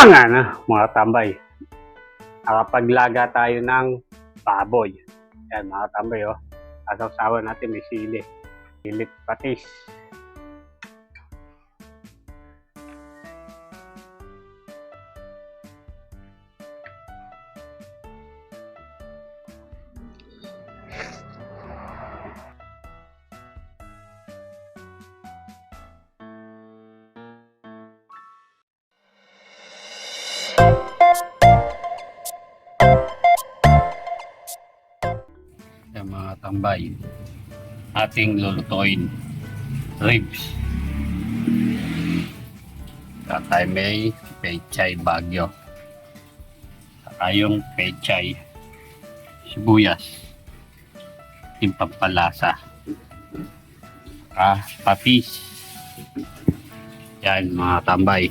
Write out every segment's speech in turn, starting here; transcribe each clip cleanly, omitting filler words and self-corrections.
Nga na mga tambay, nakapaglaga tayo ng baboy. Yan mga tambay, oh. Kasawsawan natin may sili, silit patis. Yan mga tambay, ating lulutuin ribs. Tatay may pechay bagyo, saka yung pechay sibuyas, yung pampalasa, saka patis. Yan mga tambay,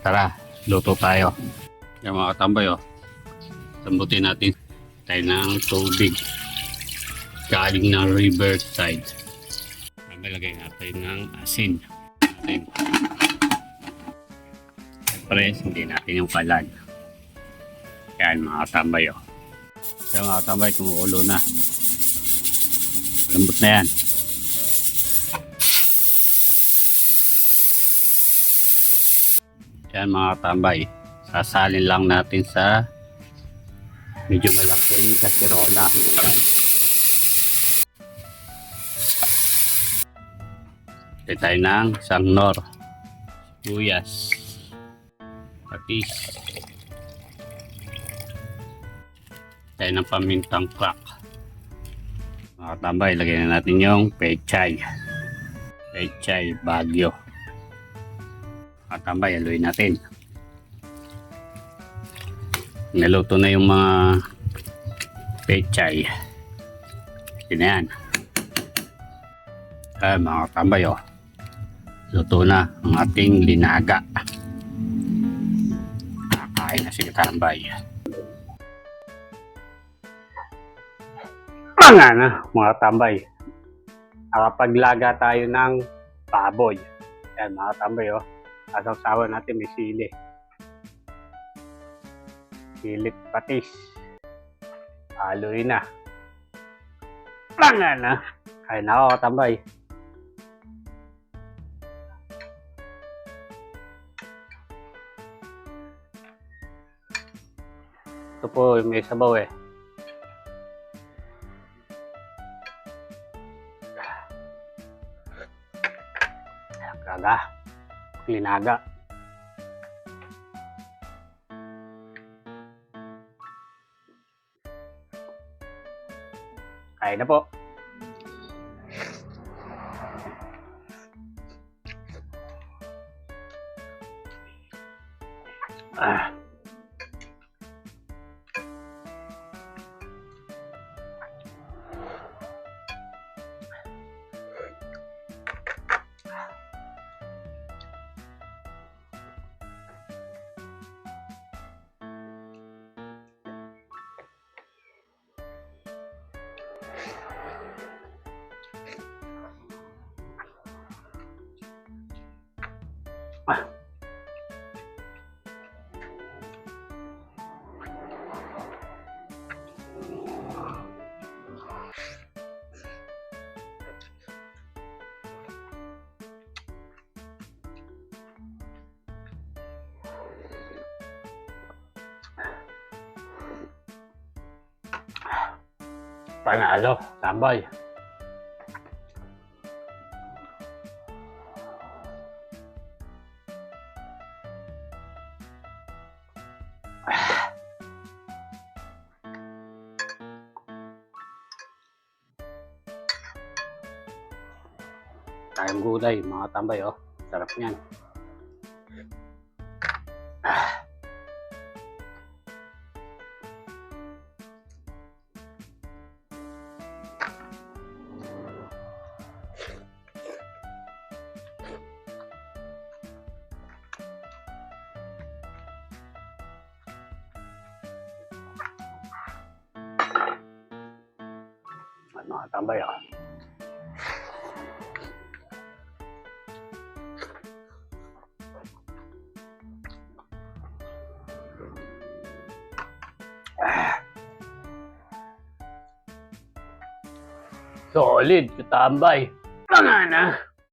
tara luto tayo. Yan mga tambay, oh, sambutin natin tayo ng tubig galing ng riverside. Maglagay natin ng asin natin. Siyempre hindi natin yung kalan. Yan mga tambay, oh. Yan mga tambay, kumukulo na, malambot na yan. Yan mga tambay, sasalin lang natin sa medyo malaking kasirola. Ito tayo ng sangnor, sibuyas, patis, tayo ng pamintang crack. Mga tambay, lagyan na natin yung pechay bagyo. Mga tambay, haluin natin. Naluto na yung mga pechay. Ito na yan. Mga tambay, oh, luto na ang ating linaga. Kakain na si tambay. Nga na mga tambay, nakapaglaga tayo ng baboy. Yan mga tambay, oh, kasawsawan natin may sili, silit patis. Haluin na. Nga na. Kain na ako tambay. Ito po may sabaw eh. Kaga, linaga. Kain na po. Panalo, tambay. Tayong gulay, mga tambay, oh. Sarap niyan. Mga tambay, oh. Solid, katambay. Tanga na.